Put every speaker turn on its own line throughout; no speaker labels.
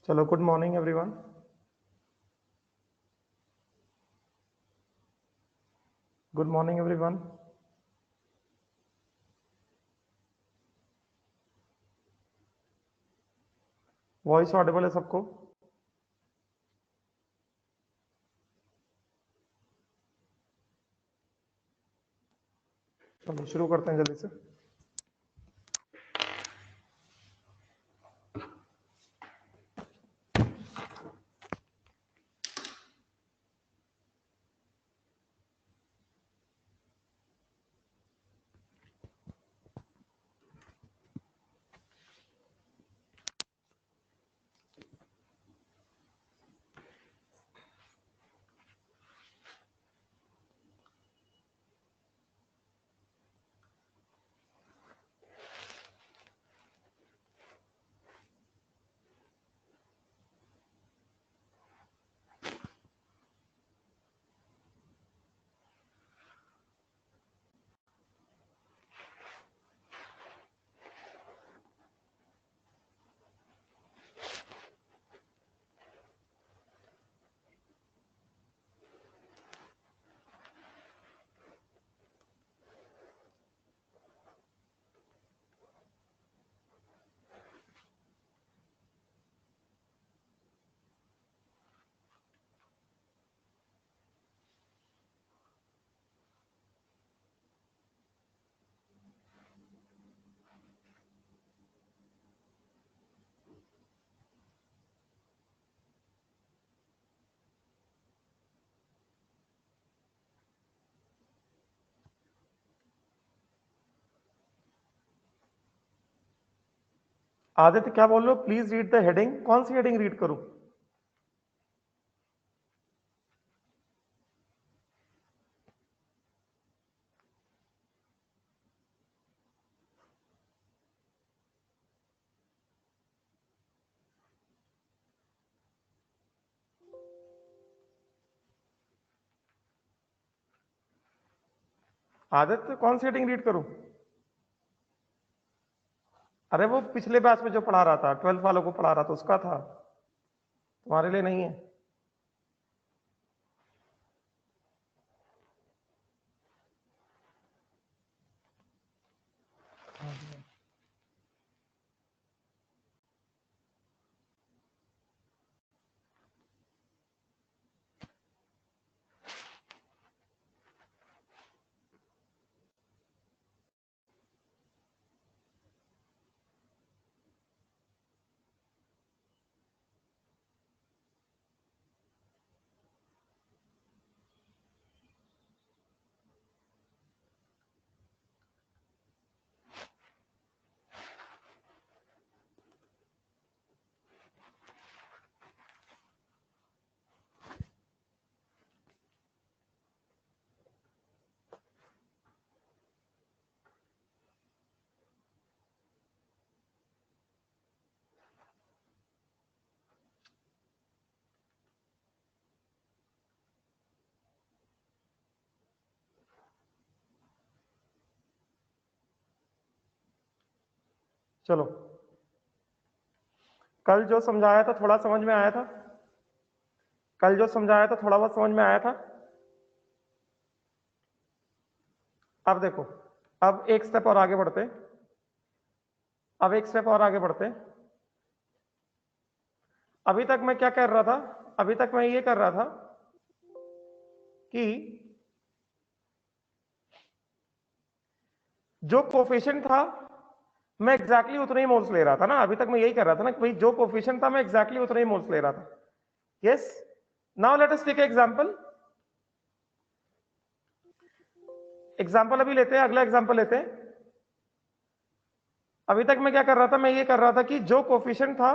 चलो, good morning everyone. Good morning everyone. Voice Audible है सबको? चलो शुरू करते हैं जल्दी से। आदित्य क्या बोल रहे हो? Please read the heading. कौन सी हेडिंग रीड करूं? आदित्य कौन सी हेडिंग रीड करूं? अरे वो पिछले बैच में जो पढ़ा रहा था, 12 वालों को पढ़ा रहा था, उसका था, तुम्हारे लिए नहीं है। चलो, कल जो समझाया था थोड़ा समझ में आया था? कल जो समझाया था थोड़ा बहुत समझ में आया था? अब देखो, अब एक स्टेप और आगे बढ़ते। अब एक स्टेप और आगे बढ़ते। अभी तक मैं क्या कर रहा था? अभी तक मैं ये कर रहा था कि जो कोफिशिएंट था मैं एग्जैक्टली उतने ही मोल्स ले रहा था ना। अभी तक मैं यही कर रहा था ना कि भाई जो कोफिशिएंट था मैं एग्जैक्टली उतने ही मोल्स ले रहा था। Yes, now let us take example. Example अभी लेते हैं, अगला एग्जांपल लेते हैं। अभी तक मैं क्या कर रहा था? मैं ये कर रहा था कि जो कोफिशिएंट था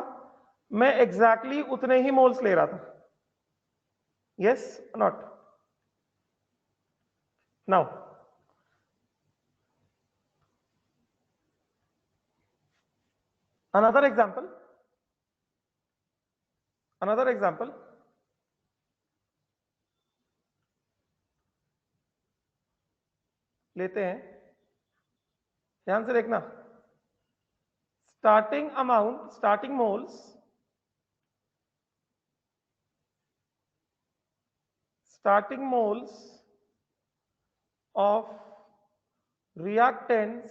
मैं एग्जैक्टली उतने ही मोल्स ले रहा था। Yes not? Now another example, another example लेते हैं। ध्यान से देखना। Starting amount, starting moles starting moles of reactants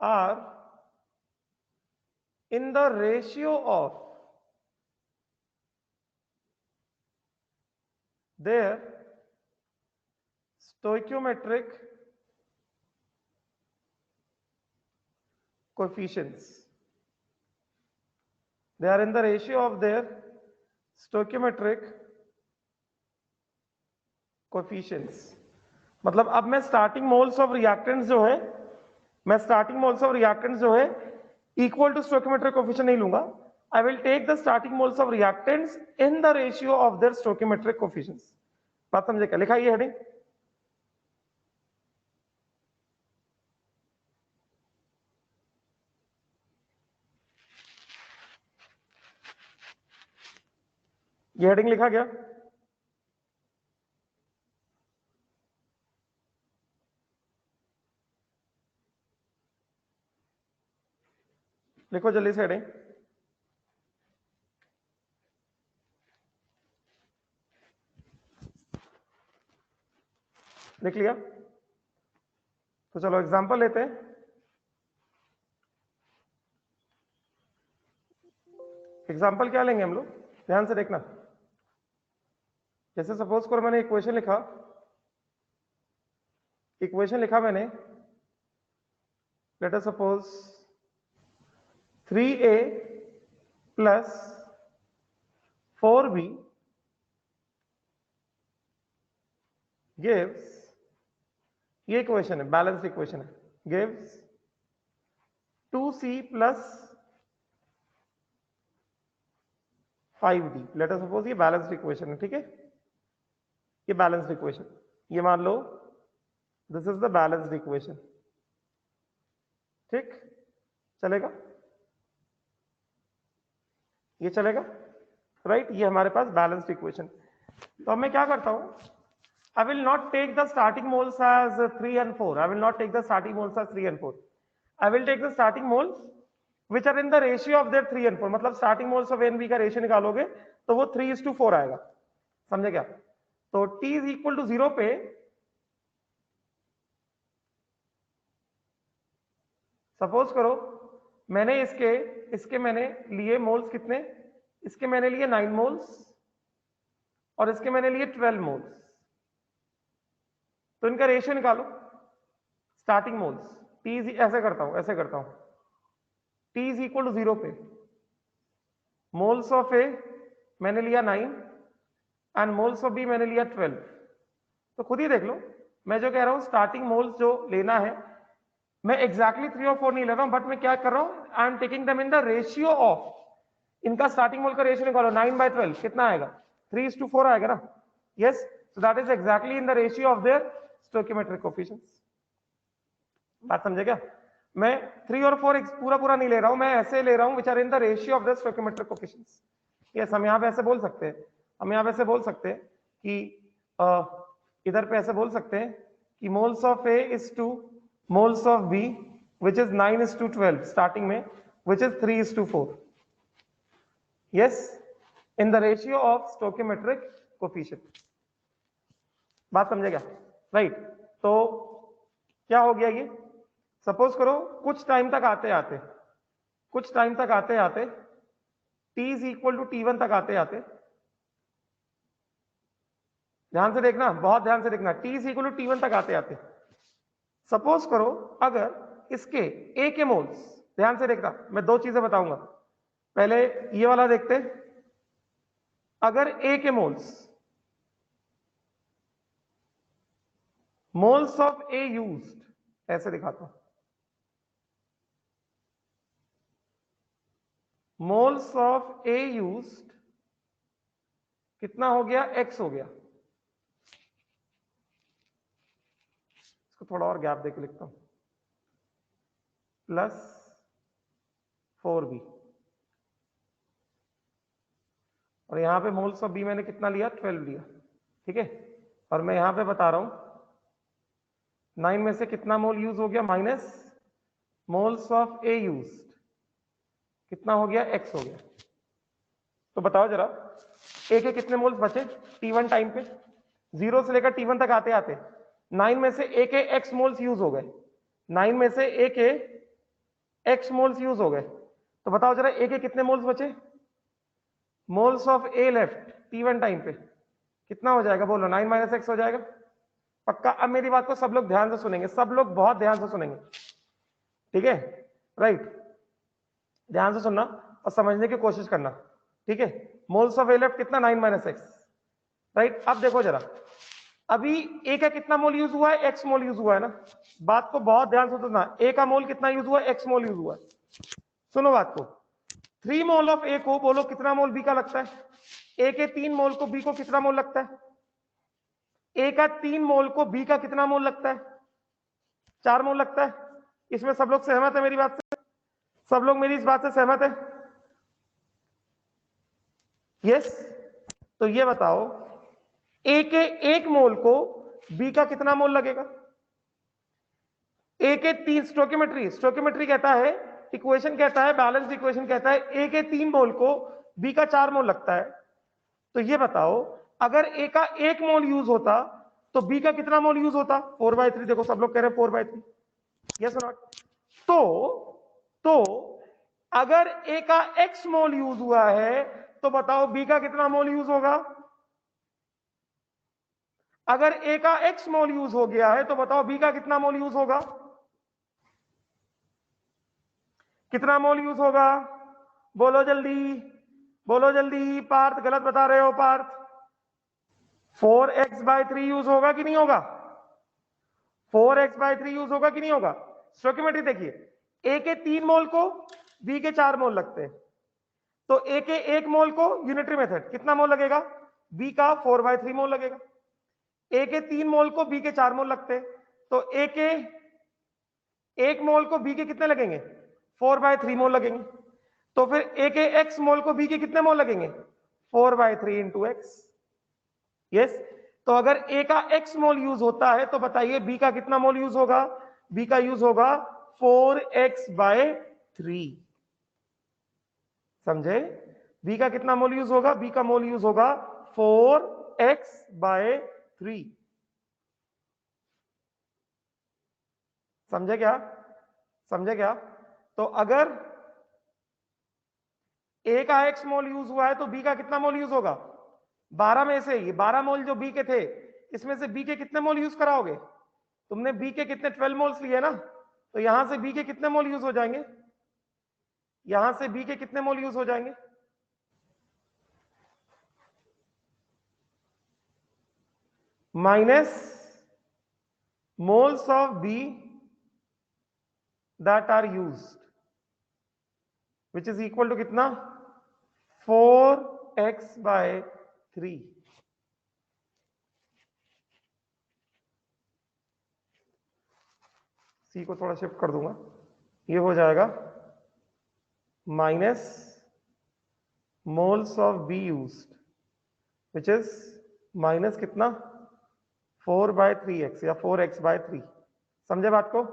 are in the ratio of their stoichiometric coefficients. They are in the ratio of their stoichiometric coefficients. मतलब अब मैं starting moles of reactants जो है, मैं स्टार्टिंग मोल्स ऑफ रिएक्टेंट्स जो है equal to stoichiometric coefficient नहीं लूंगा. I will take the starting moles of reactants in the ratio of their stoichiometric coefficients. बात समझे क्या? लिखा ये हेडिंग. ये हेडिंग लिखा गया. लिखो जल्दी से हेडिंग. लिख लिया? तो चलो एग्जांपल लेते हैं. एग्जांपल क्या लेंगे हम लोग? ध्यान से देखना. जैसे सपोज करो मैंने इक्वेशन लिखा मैंने. Let us suppose 3a plus 4b gives, ये इक्वेशन है, बैलेंस्ड इक्वेशन है, gives 2c plus 5d. Let us suppose ये बैलेंस्ड इक्वेशन है. ठीक है, ये बैलेंस्ड इक्वेशन, ये मान लो this is the balanced equation. ठीक, चलेगा? ये चलेगा, राइट? ये हमारे पास बैलेंस्ड इक्वेशन. तो अब मैं क्या करता हूं, I will not take the starting moles as 3 and 4. I will not take the starting moles as 3 and 4. I will take the starting moles which are in the ratio of their 3 and 4. मतलब starting moles of N B का रेशियो निकालोगे तो वो 3:4 आएगा. समझे क्या? तो t इज इक्वल टू 0 पे सपोज करो मैंने इसके मैंने लिए मोल्स कितने, इसके मैंने लिए 9 मोल्स और इसके मैंने लिए 12 मोल्स. तो इनका रेशियो निकालो स्टार्टिंग मोल्स. टी ऐसे करता हूं टी इज इक्वल टू 0 पे मोल्स ऑफ ए मैंने लिया 9 एंड मोल्स ऑफ बी मैंने लिया 12. तो खुद ही देख लो, मैं जो कह रहा हूं स्टार्टिंग मोल्स जो लेना है, मैं एग्जैक्टली 3 और 4 नहीं ले रहा हूं, बट मैं क्या कर रहा हूं, I am taking them in the ratio of, इनका स्टार्टिंग मोल का रेशियो निकालो. 9/12 कितना आएगा? 3:4 आएगा ना. Yes, so that is exactly in the ratio of their stoichiometric coefficients. बात समझे क्या? मैं 3 और 4 पूरा नहीं ले रहा हूं, मैं ऐसे ले रहा हूं which are in the ratio of the stoichiometric coefficients. Yes, हम यहां पे ऐसे बोल सकते हैं, कि इधर पे ऐसे बोल सकते हैं कि moles of A is to moles of B which is 9:12 starting में, which is 3:4. yes, in the ratio of stoichiometric coefficient. बात समझेगा? राइट. तो क्या हो गया ये? सपोज करो कुछ टाइम तक आते t is equal to t1 तक आते ध्यान से देखना, बहुत ध्यान से देखना, t is equal to t1 तक आते सपोज करो अगर इसके a के मोल्स, ध्यान से देखना, मैं 2 चीजें बताऊंगा. पहले ये वाला देखते, अगर a के मोल्स ऑफ a यूज्ड, ऐसे दिखाता हूं, मोल्स ऑफ a यूज्ड कितना हो गया? x हो गया. थोड़ा और गैप देके लिखता हूं, प्लस 4b, और यहां पे मोल्स ऑफ b मैंने कितना लिया? 12 लिया. ठीक है, और मैं यहां पे बता रहा हूं 9 में से कितना मोल यूज हो गया? Minus moles of a used कितना हो गया? x हो गया. तो बताओ जरा, ए के कितने मोल्स बचे T1 टाइम पे, 0 से लेकर T1 तक आते आते 9 में से ए के x मोल्स यूज हो गए, 9 में से ए के x मोल्स यूज हो गए। तो बताओ जरा ए के कितने मोल्स बचे, moles of A left T1 time पे कितना हो जाएगा, बोलो 9 माइनस एक्स हो जाएगा पक्का। अब मेरी बात को सब लोग ध्यान से सुनेंगे, सब लोग बहुत ध्यान से सुनेंगे, ठीक है, राइट, ध्यान से सुनना और समझने की कोशिश करना, ठीक है। मोल्स ऑफ ए लेफ्ट कितना 9 माइनस एक्स, राइट। अब देखो जरा, अभी ए का कितना मोल यूज हुआ है, एक्स मोल यूज हुआ है ना, बात को बहुत ध्यान से सुनना, ए का मोल कितना यूज हुआ है, एक्स मोल यूज हुआ है। सुनो बात को, 3 मोल ऑफ ए को बोलो कितना मोल बी का लगता है, ए के 3 मोल को बी को कितना मोल लगता है, ए का 3 मोल को बी का कितना मोल लगता है, 4 मोल लगता है। इसमें सब लोग सहमत है मेरी बात से, सब लोग मेरी इस बात से सहमत है, यस। तो ये बताओ ए के 1 मोल को बी का कितना मोल लगेगा, ए के 3, स्टोकियोमेट्री कहता है, इक्वेशन कहता है, बैलेंस इक्वेशन कहता है ए के 3 मोल को बी का 4 मोल लगता है। तो ये बताओ अगर ए का 1 मोल यूज होता तो बी का कितना मोल यूज होता, 4/3। देखो सब लोग कह रहे हैं 4/3, यस और नॉट। तो अगर ए का x मोल यूज हुआ है तो बताओ बी का कितना मोल यूज होगा, अगर ए का x मोल यूज हो गया है तो बताओ बी का कितना मोल यूज होगा, कितना मोल यूज होगा, बोलो जल्दी, बोलो जल्दी। पार्थ गलत बता रहे हो, पार्थ 4x/3 यूज होगा कि नहीं होगा, 4x/3 यूज होगा कि नहीं होगा। स्टोकियोमेट्री देखिए, ए के 3 मोल को बी के 4 मोल लगते हैं, तो ए के 1 मोल को यूनिटरी मेथड कितना मोल लगेगा, बी का 4/3 मोल लगेगा। ए के 3 मोल को बी के 4 मोल लगते हैं, तो ए के 1 मोल को बी के कितने लगेंगे, 4/3 मोल लगेंगे। तो फिर ए के x मोल को बी के कितने मोल लगेंगे, 4/3 इंटू एक्स, यस। तो अगर ए का x मोल यूज होता है तो बताइए बी का कितना मोल यूज होगा, बी का यूज होगा 4x/3, समझे, बी का कितना मोल यूज होगा, बी का मोल यूज होगा 4x/3, समझे क्या, समझे क्या। तो अगर ए का x मोल यूज हुआ है तो बी का कितना मोल यूज होगा, 12 में से ये 12 मोल जो बी के थे इसमें से बी के कितने मोल यूज कराओगे, तुमने बी के कितने 12 मोल्स लिए ना, तो यहां से बी के कितने मोल यूज हो जाएंगे, यहां से बी के कितने मोल यूज हो जाएंगे, minus moles of B that are used which is equal to कितना 4x/3। सी को थोड़ा शिफ्ट कर दूंगा, ये हो जाएगा minus moles of be used which is minus कितना 4/3x या 4x/3। समझे बात को,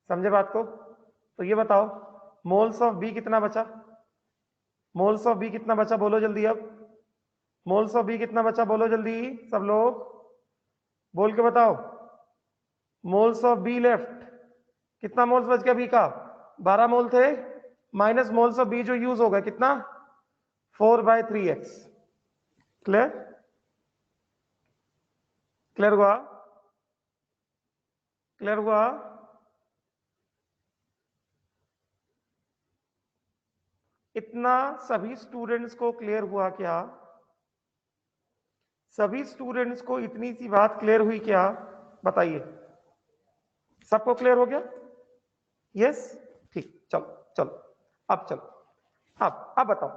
समझे बात को। तो ये बताओ मोल्स ऑफ बी कितना बचा, मोल्स ऑफ बी कितना बचा बोलो जल्दी, अब मोल्स ऑफ बी कितना बचा बोलो जल्दी, सब लोग बोल के बताओ। मोल्स ऑफ बी लेफ्ट कितना मोल्स बच गया, बी का 12 मोल थे, माइनस मोल्स ऑफ बी जो यूज हो गया कितना 4/3x। क्लियर, क्लियर हुआ, क्लियर हुआ। इतना सभी स्टूडेंट्स को क्लियर हुआ क्या, सभी स्टूडेंट्स को इतनी सी बात क्लियर हुई क्या, बताइए, सबको क्लियर हो गया, यस, ठीक। चलो चलो अब चलो, अब बताओ,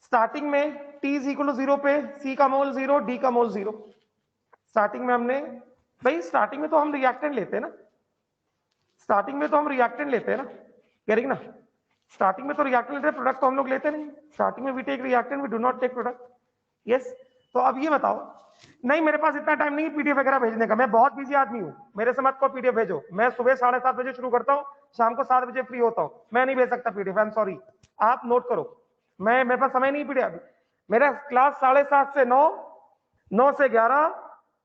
स्टार्टिंग में t इज इक्वल टू 0 पे c का मोल 0, d का मोल 0। स्टार्टिंग में हमने, भाई स्टार्टिंग में तो हम रिएक्टेंट लेते हैं ना, स्टार्टिंग में तो हम रिएक्टेंट लेते हैं ना, कह ना, स्टार्टिंग में तो रिएक्टेंट लेते हैं, प्रोडक्ट तो हम लोग लेते नहीं, स्टार्टिंग में we take reactant, we do not take product, yes. तो अब ये बताओ, नहीं मेरे पास इतना टाइम नहीं है पीडीएफ वगैरह भेजने का, मैं बहुत बिजी आदमी हूं, मेरे से मत को पीडीएफ भेजो, मैं सुबह 7:30 बजे शुरू करता हूं, शाम को 7 बजे फ्री होता हूं, मैं नहीं भेज सकता पीडीएफ, आई एम सॉरी। आप नोट करो, मेरे पास समय नहीं पीडिया अभी। मेरा क्लास 7:30 से 9, 9 से 11,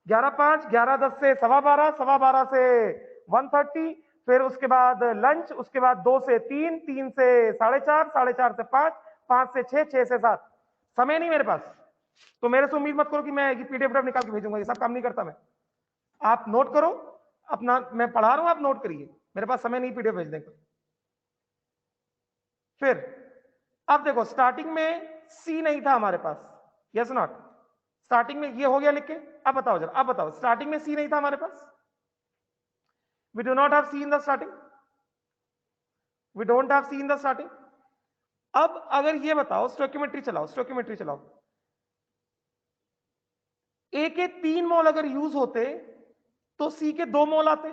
11:05, 11:10 से 12:15, 12:15 से 1:30, फिर उसके बाद लंच, उसके बाद 2 से 3, 3 से 4:30, 4:30 से 5, 5 से 6, 6 से 7। समय नहीं मेरे पास। तो मेरे से उम्मीद मत करो कि मैं पीडीएफ निकाल के भेजूंगा, ये सब काम नहीं करता मैं। आप नोट करो अपना, मैं पढ़ा रहा हूं, आप नोट करिए, मेरे पास समय नहीं पीडीएफ भेजने का। फिर अब देखो, स्टार्टिंग में सी नहीं था हमारे पास, यस नॉट? स्टार्टिंग में ये हो गया लिख के। अब बताओ जरा, अब बताओ, स्टार्टिंग में सी नहीं था हमारे पास, we do not have C in the starting, we don't have C in the starting. अब अगर ये बताओ, स्टोइकियोमेट्री चलाओ, स्टोइकियोमेट्री चलाओ, ए के 3 मोल अगर यूज होते तो सी के 2 मोल आते।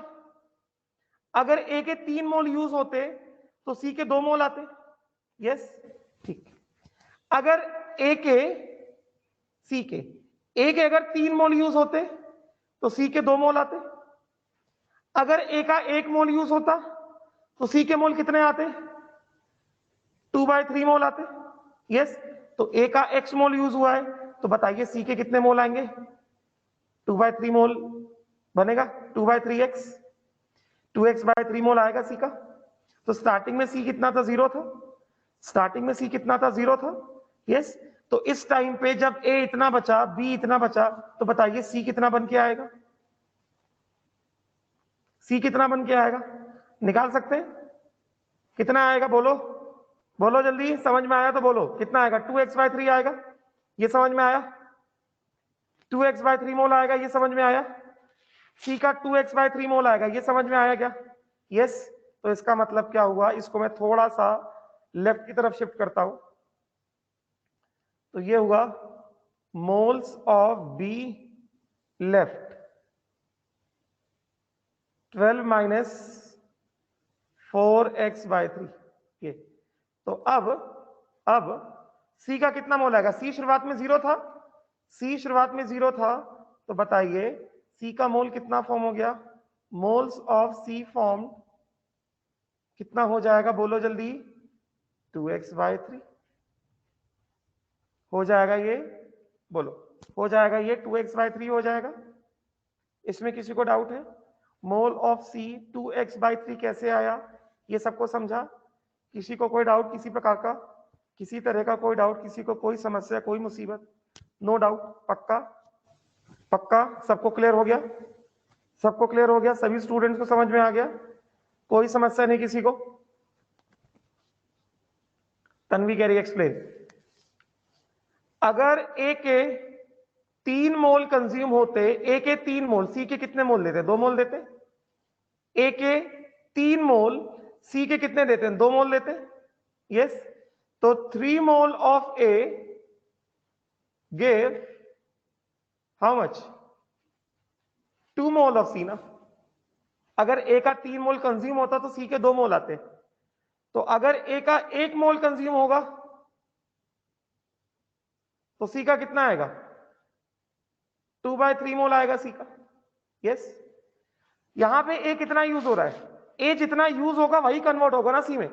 अगर ए के 3 मोल यूज होते तो सी के 2 मोल आते। यस, ठीक। अगर ए के सी के ए के अगर 3 मोल यूज होते तो सी के 2 मोल आते। अगर ए का 1 मोल यूज होता तो सी के मोल कितने आते? 2/3 मोल आते। यस, तो ए का x मोल यूज हुआ है, तो बताइए सी के कितने मोल आएंगे? 2/3 मोल बनेगा, 2/3x, 2x/3 मोल आएगा सी का। तो स्टार्टिंग में सी कितना था? 0 था। स्टार्टिंग में सी कितना था? 0 था। यस, तो इस टाइम पे जब ए इतना बचा, बी इतना बचा, तो बताइए सी कितना बन के आएगा? सी कितना बन के आएगा? निकाल सकते हैं? कितना आएगा? बोलो बोलो जल्दी, समझ में आया तो बोलो कितना आएगा? 2x/3 आएगा, ये समझ में आया? 2x/3 मोल आएगा, ये समझ में आया? सी का 2x/3 मोल आएगा, ये समझ में आया क्या? यस, तो इसका मतलब क्या हुआ? इसको मैं थोड़ा सा लेफ्ट की तरफ शिफ्ट करता हूं, तो ये हुआ moles of be left 12 - 4x/3। ये तो अब सी का कितना मोल आएगा? सी शुरुआत में 0 था, सी शुरुआत में 0 था, तो बताइए सी का मोल कितना फॉर्म हो गया? मोल्स ऑफ सी फॉर्म कितना हो जाएगा? बोलो जल्दी। 2x/3 हो जाएगा ये, बोलो हो जाएगा ये 2x/3 हो जाएगा। इसमें किसी को डाउट है? मोल ऑफ सी 2x/3 कैसे आया, ये सबको समझा? किसी को कोई डाउट किसी प्रकार का, किसी तरह का कोई डाउट, किसी को कोई समस्या, कोई मुसीबत? नो डाउट, पक्का पक्का, सबको क्लियर हो गया? सबको क्लियर हो गया? सभी स्टूडेंट्स को समझ में आ गया? कोई समस्या नहीं किसी को? तन्वी कह रही एक्सप्लेन। अगर ए के 3 मोल कंज्यूम होते, ए के 3 मोल, सी के कितने मोल देते? 2 मोल देते। ए के 3 मोल सी के कितने देते हैं? 2 मोल देते। यस, तो 3 mole of A give how much? 2 mole of C ना। अगर ए का 3 मोल कंज्यूम होता तो सी के 2 मोल आते। तो अगर ए का 1 मोल कंज्यूम होगा तो सी का कितना आएगा? 2/3 मोल आएगा सी का। यस, यहां पे ए कितना यूज हो रहा है? ए जितना यूज होगा वही कन्वर्ट होगा ना सी में।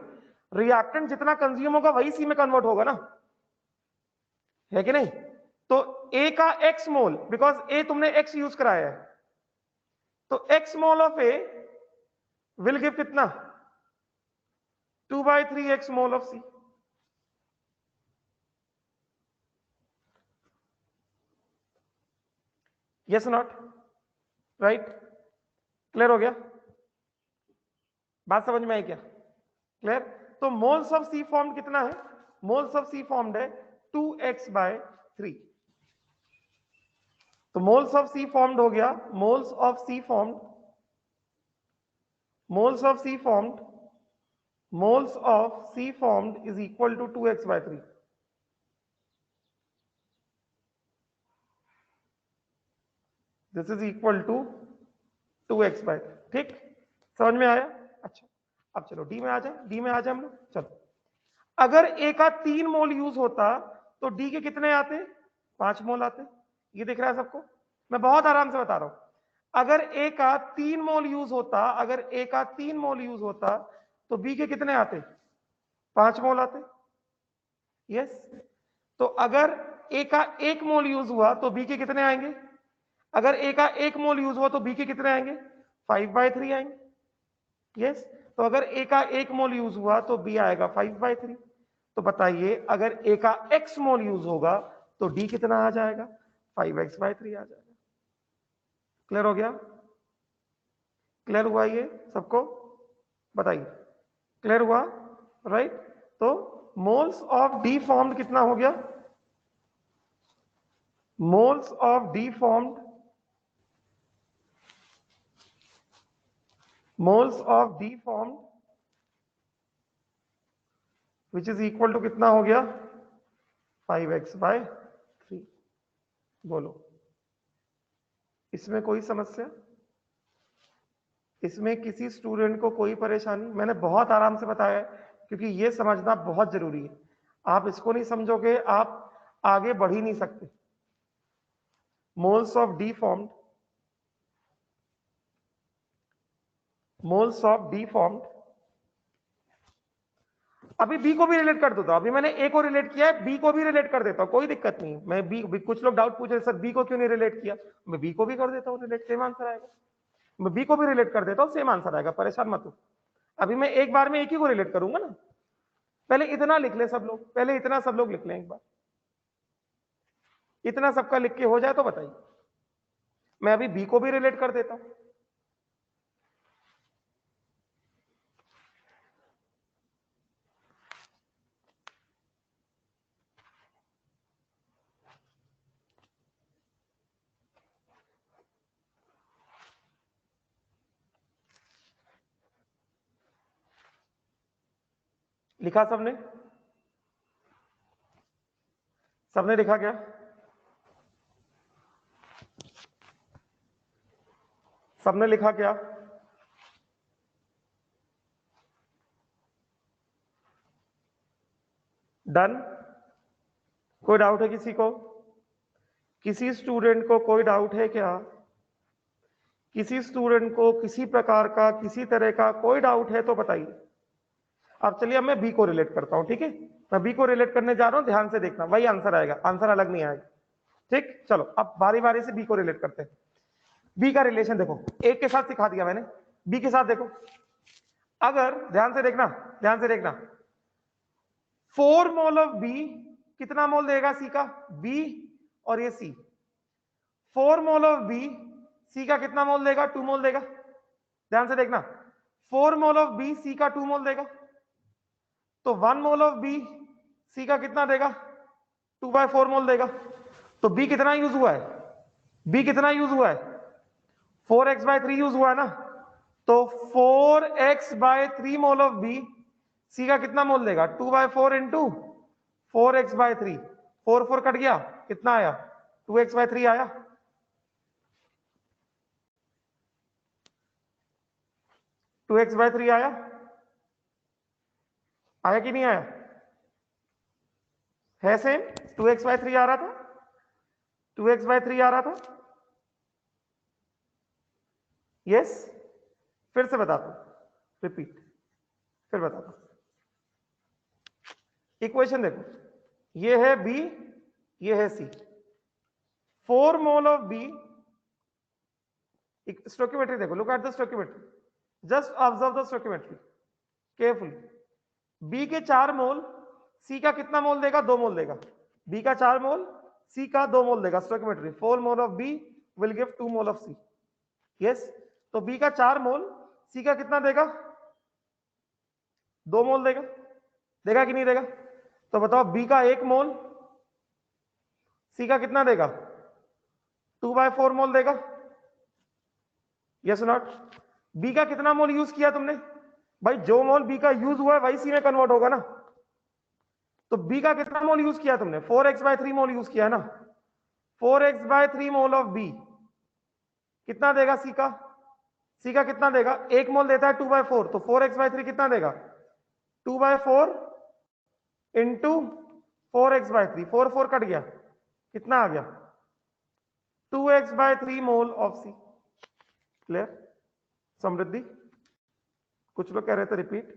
रिएक्टेंट जितना कंज्यूम होगा वही सी में कन्वर्ट होगा ना, है कि नहीं? तो ए का x मोल, बिकॉज ए तुमने x यूज कराया है, तो x mole of A will give कितना? 2/3x mole of C. Yes not? Right? Clear हो गया? बात समझ में आई क्या? क्लियर? तो मोल्स ऑफ सी फॉर्म्ड कितना है? मोल्स ऑफ सी फॉर्म्ड है 2x/3। तो मोल्स ऑफ सी फॉर्म्ड हो गया, moles of C formed, moles of C formed, moles of C formed is equal to 2x/3। This is equal to 2x/3। ठीक, समझ में आया? अच्छा, अब चलो डी में आ जाए, डी में आ जाए हम लोग। चलो, अगर ए का 3 मोल यूज होता तो डी के कितने आते? 5 मोल आते। ये दिख रहा है सबको? मैं बहुत आराम से बता रहा हूं। अगर ए का 3 मोल यूज होता, अगर ए का 3 मोल यूज होता तो बी के कितने आते? 5 मोल आते। यस, तो अगर ए का 1 मोल यूज हुआ तो बी के कितने आएंगे? अगर ए का 1 मोल यूज हुआ तो बी के कितने आएंगे? 5/3 आएंगे। यस, तो अगर ए का 1 मोल यूज हुआ तो बी आएगा 5/3। तो बताइए अगर ए का x मोल यूज होगा तो डी कितना आ जाएगा? 5x/3 आ जाएगा। क्लियर हो गया? क्लियर हुआ ये सबको? बताइए, क्लियर हुआ? राइट, तो मोल्स ऑफ डी फॉर्म्ड कितना हो गया? Moles of D formed, moles of D formed which is equal to कितना हो गया? 5x/3। बोलो, इसमें कोई समस्या? इसमें किसी स्टूडेंट को कोई परेशानी? मैंने बहुत आराम से बताया है क्योंकि ये समझना बहुत जरूरी है। आप इसको नहीं समझोगे आप आगे बढ़ ही नहीं सकते। Moles of D formed, moles of D formed, अभी बी को भी रिलेट कर देता हूं। अभी मैंने ए को रिलेट किया है, बी को भी रिलेट कर देता हूं, कोई दिक्कत नहीं। मैं बी, कुछ लोग डाउट पूछ रहे सर बी को क्यों नहीं रिलेट किया? मैं बी को भी कर देता हूं रिलेट, सेम आंसर आएगा। मैं बी को भी रिलेट कर देता हूं, सेम आंसर आएगा, परेशान मत हो। अभी मैं एक बार में एक ही को रिलेट करूंगा ना। पहले इतना लिख ले सब लोग, पहले इतना सब लोग लिख लें एक बार। इतना सबका लिख के हो जाए तो बताइए। मैं अभी बी को भी रिलेट कर देता हूं। लिखा सबने? सबने लिखा क्या? सबने लिखा क्या? डन? कोई डाउट है किसी को? किसी स्टूडेंट को कोई डाउट है क्या? किसी स्टूडेंट को किसी प्रकार का किसी तरह का कोई डाउट है तो बताइए। अब चलिए अब मैं बी को रिलेट करता हूं, ठीक है? मैं बी को रिलेट करने जा रहा हूं, ध्यान से देखना, वही आंसर आएगा, आंसर अलग नहीं आएगा। ठीक, चलो अब बारी बारी से बी को रिलेट करते हैं। बी का रिलेशन देखो, एक के साथ सिखा दिया मैंने, बी के साथ देखो। अगर ध्यान से देखना, ध्यान से देखना, 4 मोल ऑफ बी कितना मोल देगा सी का? बी और ये सी, 4 मोल ऑफ बी सी का कितना मोल देगा? 2 मोल देगा। ध्यान से देखना, 4 मोल ऑफ बी सी का 2 मोल देगा, तो 1 मोल ऑफ बी सी का कितना देगा? 2/4 मोल देगा। तो बी कितना यूज हुआ है? बी कितना यूज हुआ है? 4x/3 यूज हुआ है ना। तो 4x/3 mole of B C का कितना मोल देगा? 2/4 इंटू 4x/3, 4 कट गया, कितना आया? 2x/3 आया। 2x/3 आया, आया कि नहीं आया? है सेम, 2x/3 आ रहा था, 2x/3 आ रहा था। यस, फिर से बताता हूं, रिपीट, फिर बताता हूं। इक्वेशन देखो, ये है बी, ये है C, 4 mole of B, stoichiometry देखो, look at the stoichiometry, just observe the stoichiometry carefully. B के 4 मोल सी का कितना मोल देगा? 2 मोल देगा। बी का 4 मोल सी का 2 मोल देगा, stoichiometry, 4 mole of B will give 2 mole of C. Yes, तो बी का 4 मोल सी का कितना देगा? 2 मोल देगा। देगा कि नहीं देगा? तो बताओ बी का 1 मोल सी का कितना देगा? 2/4 मोल देगा। Yes not? बी का कितना मोल यूज किया तुमने? भाई जो मोल बी का यूज हुआ है वही सी में कन्वर्ट होगा ना। तो बी का कितना मोल यूज किया तुमने? 4x/3 मोल यूज किया है ना। 4x/3 मोल ऑफ बी कितना देगा सी का? सी का कितना देगा? 1 मोल देता है 2/4, तो 4x/3 कितना देगा? 2/4 इंटू 4x/3, 4 कट गया, कितना आ गया? 2x/3 mole of C. Clear? समृद्धि, कुछ लोग कह रहे थे रिपीट।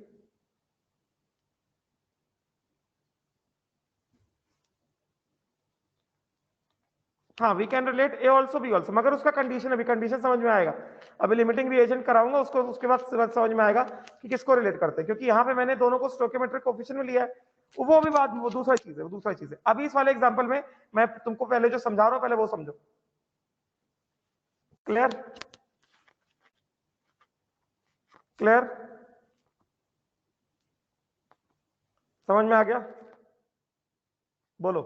हाँ we can relate A also B also, मगर उसका कंडीशन, अभी कंडीशन समझ में आएगा, अभी लिमिटिंग रिएजेंट कराऊंगा उसको, उसके बाद समझ में आएगा कि किसको रिलेट करते हैं, क्योंकि यहाँ पे मैंने दोनों को स्टोइकियोमेट्रिक कोएफिशिएंट में लिया है, वो भी बात, वो दूसरा चीज है, वो दूसरा चीज है। अभी इस वाले एग्जांपल में मैं तुमको पहले जो समझा रहा हूँ पहले वो समझो। क्लियर? क्लियर? समझ में आ गया? बोलो।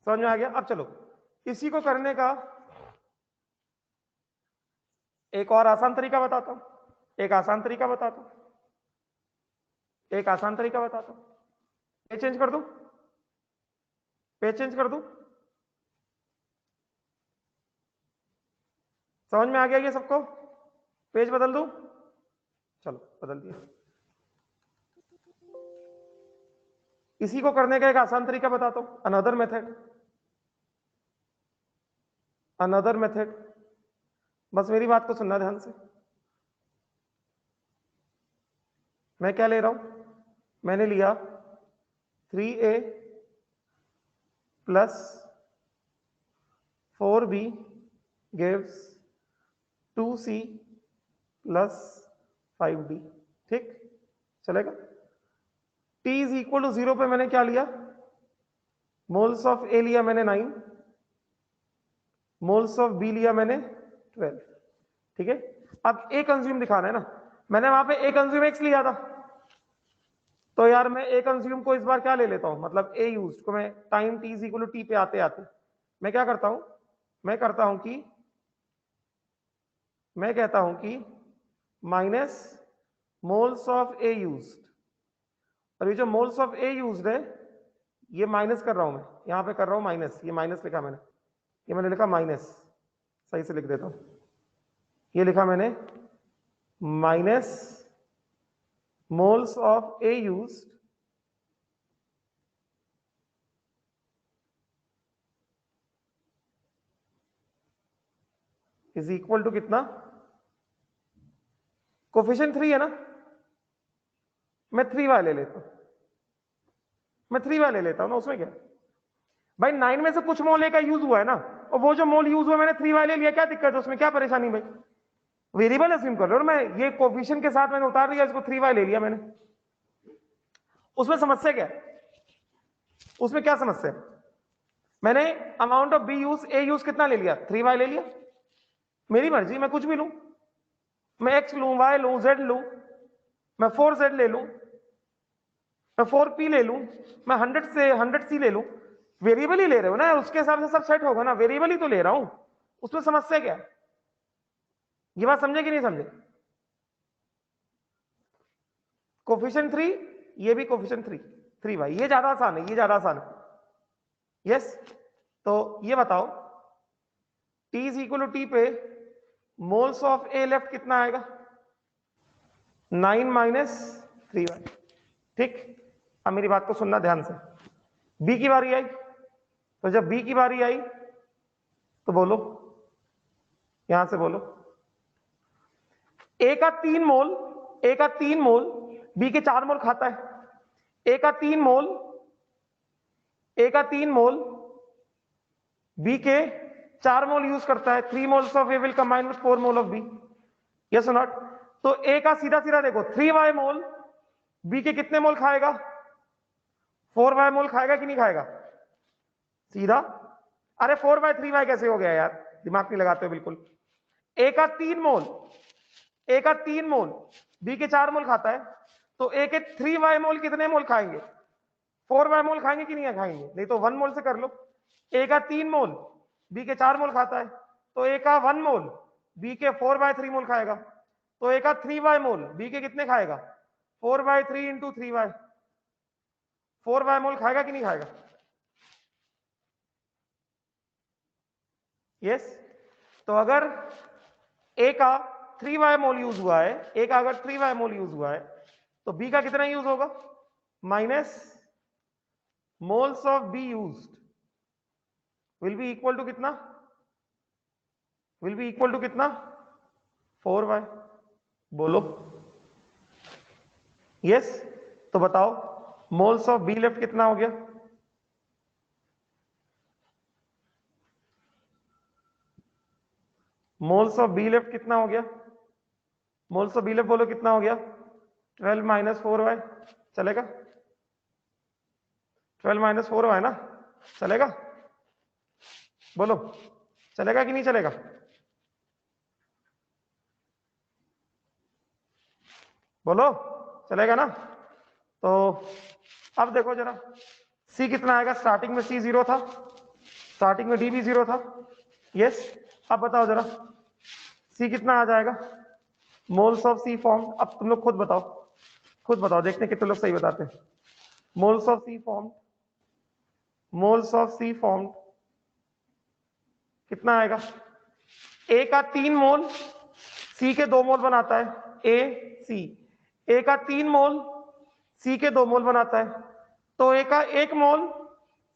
समझ में आ गया? अब चलो इसी को करने का एक और आसान तरीका बताता हूं, एक आसान तरीका बताता हूं, एक आसान तरीका बताता हूं। पेज चेंज कर दूं? पेज चेंज कर दूं? समझ में आ गया ये सबको? पेज बदल दूं? चलो बदल दिया। इसी को करने का एक आसान तरीका बताता हूं, अनदर मेथड, अनदर मेथड। बस मेरी बात को सुनना ध्यान से। मैं क्या ले रहा हूं? मैंने लिया 3a plus 4b gives 2c plus 5d। ठीक चलेगा? t इज इक्वल टू 0 पे मैंने क्या लिया? मोल्स ऑफ a लिया मैंने 9, मोल्स ऑफ b लिया मैंने 12। ठीक है, अब a कंज्यूम दिखाना है ना, मैंने वहां पे a कंज्यूम x लिया था, तो यार मैं a कंज्यूम को इस बार क्या ले लेता हूं, मतलब a यूज्ड को मैं time t is equal to t पे आते आते मैं क्या करता हूं, मैं करता हूं कि मैं कहता हूं कि minus moles of A used, और ये जो मोल्स ऑफ ए यूज्ड है ये माइनस कर रहा हूं मैं, यहां पे कर रहा हूं माइनस, ये माइनस लिखा मैंने, ये मैंने लिखा माइनस, सही से लिख देता हूं, ये लिखा मैंने minus moles of A used is equal to कितना? कोफिशिएंट 3 है ना, मैं 3 वाले ले लेता हूं, मैं 3 वाले लेता हूं ना, उसमें क्या भाई, 9 में से कुछ मोल ए का यूज हुआ है ना, और वो जो मोल यूज हुआ मैंने 3 वाले लिया, क्या दिक्कत है उसमें, क्या परेशानी भाई? वेरिएबल अज्यूम कर लो, और मैं ये कोफिशिएंट के साथ मैंने उतार दिया, इसको 3 वाले ले लिया मैंने, उसमें समस्या क्या है? उसमें क्या समस्या है? मैंने amount of B use, A use कितना ले लिया? 3 वाई ले लिया, मेरी मर्जी, मैं कुछ भी लूं, मैं एक्स लूं, वाई लूं, जेड लूं, मैं 4z ले लूं, मैं 4p ले लूं, मैं 100 से 100c ले लूं, वेरिएबल ही ले रहे हो ना, उसके हिसाब से सब सेट होगा ना, वेरिएबल ही तो ले रहा हूं, उसमें समस्या क्या है? ये बात समझे कि नहीं समझे? कोफिशिएंट 3, ये भी कोफिशिएंट 3 भाई, ये ज्यादा आसान है, ये ज्यादा आसान है। यस, तो ये बताओ t is equal to t पे मोल्स ऑफ ए लेफ्ट कितना आएगा? 9 माइनस 3y। ठीक, अब मेरी बात को सुनना ध्यान से, b की बारी आई, तो जब b की बारी आई तो बोलो, यहां से बोलो, a का 3 मोल, a का 3 मोल b के 4 मोल खाता है, a का 3 मोल, a का 3 मोल b के 4 मोल यूज करता है, 3 moles of a will combine with 4 mole of b, yes और नॉट? तो a का सीधा सीधा देखो 3y मोल b के कितने मोल खाएगा? 4y मोल खाएगा कि नहीं खाएगा? सीधा, अरे 4/3y कैसे हो गया यार, दिमाग नहीं लगाते हो बिल्कुल। a का 3 मोल, a का 3 मोल b के 4 मोल खाता है, तो a के 3y मोल कितने मोल खाएंगे? 4y मोल खाएंगे कि नहीं खाएंगे? नहीं तो 1 मोल से कर लो, a का 3 मोल b के 4 मोल खाता है, तो a का 1 मोल b के 4/3 मोल खाएगा, तो a का 3y मोल b के कितने खाएगा? 4/3 इंटू 3y, 4y मोल खाएगा कि नहीं खाएगा? यस, तो अगर a का 3y मोल यूज हुआ है, a का अगर 3y मोल यूज हुआ है, तो b का कितना यूज होगा? Minus moles of b used will be equal to कितना? विल बी इक्वल टू कितना? 4y। बोलो, यस, तो बताओ मोल्स ऑफ बी लेफ्ट कितना हो गया? मोल्स ऑफ बी लेफ्ट कितना हो गया? मोल्स ऑफ बी लेफ्ट बोलो कितना हो गया? 12 माइनस 4y चलेगा? 12 माइनस 4y ना, चलेगा? बोलो चलेगा कि नहीं चलेगा? बोलो चलेगा ना? तो अब देखो जरा, C कितना आएगा? स्टार्टिंग में C 0 था, स्टार्टिंग में D भी 0 था। यस, अब बताओ जरा C कितना आ जाएगा? मोल्स ऑफ C फॉर्म, अब तुम लोग खुद बताओ, खुद बताओ, देखते हैं कितने लोग सही बताते हैं। Moles of C form, moles of C form कितना आएगा? A का 3 मोल C के 2 मोल बनाता है, A का 3 मोल C के 2 मोल बनाता है, तो A का 1 मोल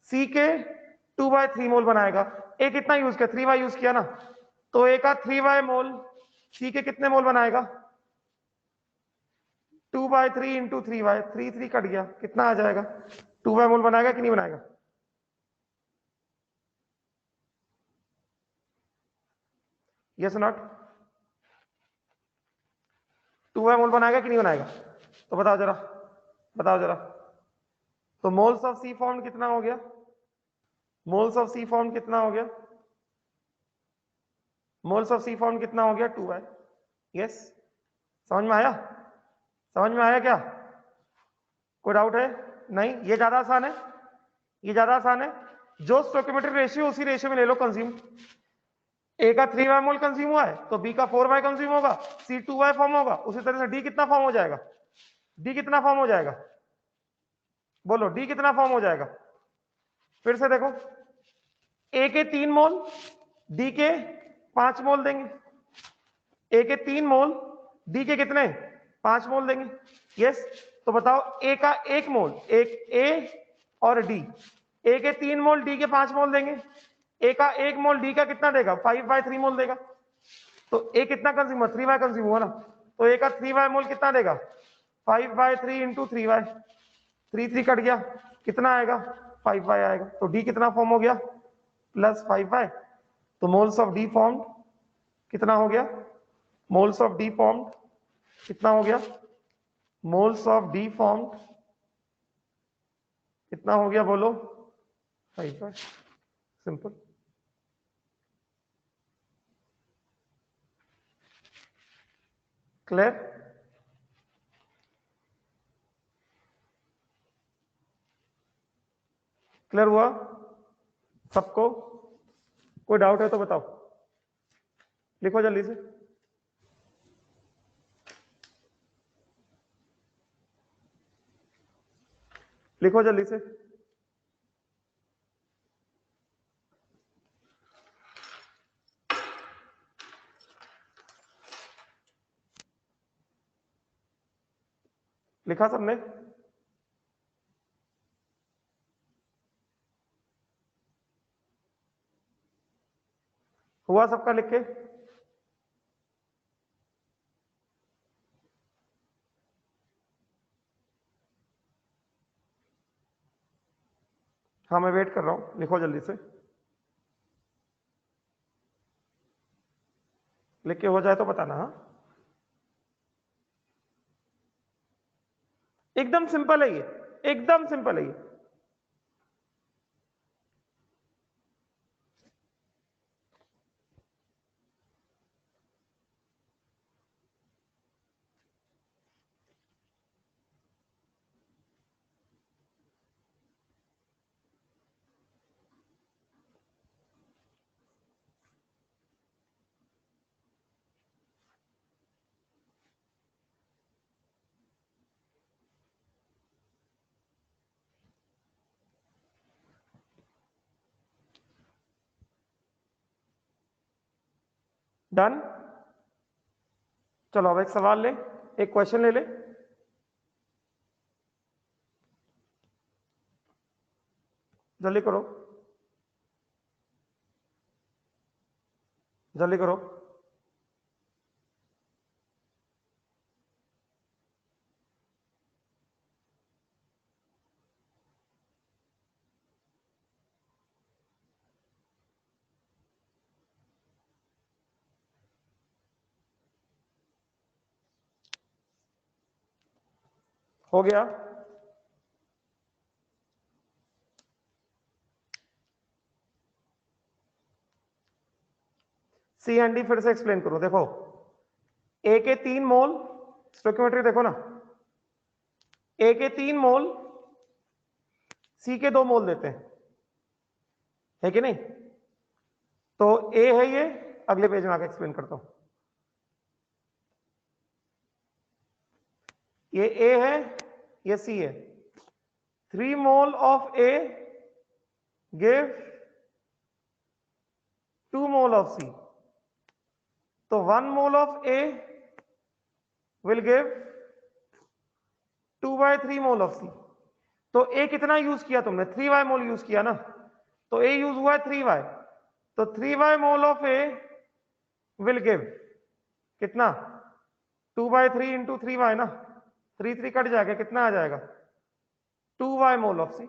C के 2/3 मोल बनाएगा। A कितना यूज किया? 3y यूज किया ना, तो A का 3y मोल C के कितने मोल बनाएगा? 2/3 इंटू 3y, 3 कट गया, कितना आ जाएगा? 2y मोल बनाएगा कि नहीं बनाएगा? Yes not? 2y मोल बनाएगा कि नहीं बनाएगा? तो बताओ जरा, बताओ जरा। तो मोल्स ऑफ सी फॉर्म कितना हो गया? मोल्स ऑफ सी फॉर्म कितना हो गया? मोल्स ऑफ सी फॉर्म कितना हो गया? 2y। यस, समझ में आया? समझ में आया क्या? कोई डाउट है? नहीं, ये ज्यादा आसान है, ये ज्यादा आसान है। जो स्टोइकियोमेट्रिक रेशियो उसी रेशियो में ले लो कंज्यूम। ए का 3y मोल कंज्यूम हुआ है तो बी का 4y कंज्यूम होगा, सी 2y फॉर्म होगा, उसी तरह से डी कितना फॉर्म हो जाएगा? डी कितना फॉर्म हो जाएगा? बोलो डी कितना फॉर्म हो जाएगा? फिर से देखो, ए के 3 मोल डी के 5 मोल देंगे, ए के 3 मोल डी के कितने? 5 मोल देंगे। यस, तो बताओ ए का 1 मोल, एक ए और डी, ए के 3 मोल डी के 5 मोल देंगे, ए का 1 मोल डी का कितना देगा? 5/3 मोल देगा। तो ए कितना कंज्यूम हुआ? 3y कंज्यूम हुआ ना, तो ए का 3y मोल कितना देगा? 5/3 इंटू 3y, 3 कट गया, कितना आएगा? 5y आएगा। तो डी कितना फॉर्म हो गया? Plus 5y। तो मोल्स ऑफ डी फॉर्म कितना हो गया? मोल्स ऑफ डी फॉर्म कितना हो गया? मोल्स ऑफ डी फॉर्म कितना हो गया? बोलो 5y। सिंपल। क्लियर? क्लियर हुआ सबको? कोई डाउट है तो बताओ, लिखो जल्दी से। लिखो जल्दी से। लिखा सबने? हुआ सबका लिख के? हाँ मैं वेट कर रहा हूं, लिखो जल्दी से। लिख के हो जाए तो बताना। हाँ, एकदम सिंपल है ये, एकदम सिंपल है ये। डन? चलो अब एक सवाल ले, एक क्वेश्चन ले ले। जल्दी करो, जल्दी करो। हो गया। सी एंड डी फिर से एक्सप्लेन करूं। देखो ए के 3 मोल, स्टोइकियोमेट्री देखो ना, ए के 3 मोल सी के 2 मोल देते हैं, है कि नहीं? तो ए है ये, अगले पेज में आके एक्सप्लेन करता हूं। ये ए है, ये सी है। 3 mole of A give 2 mole of C, तो 1 mole of A will give 2/3 mole of C. तो ए कितना यूज किया तुमने? 3y मोल यूज किया ना, तो ए यूज हुआ है 3y, तो 3y mole of A will give कितना? 2/3 इंटू 3y ना, 3 कट जाएगा, कितना आ जाएगा? 2y mole of C.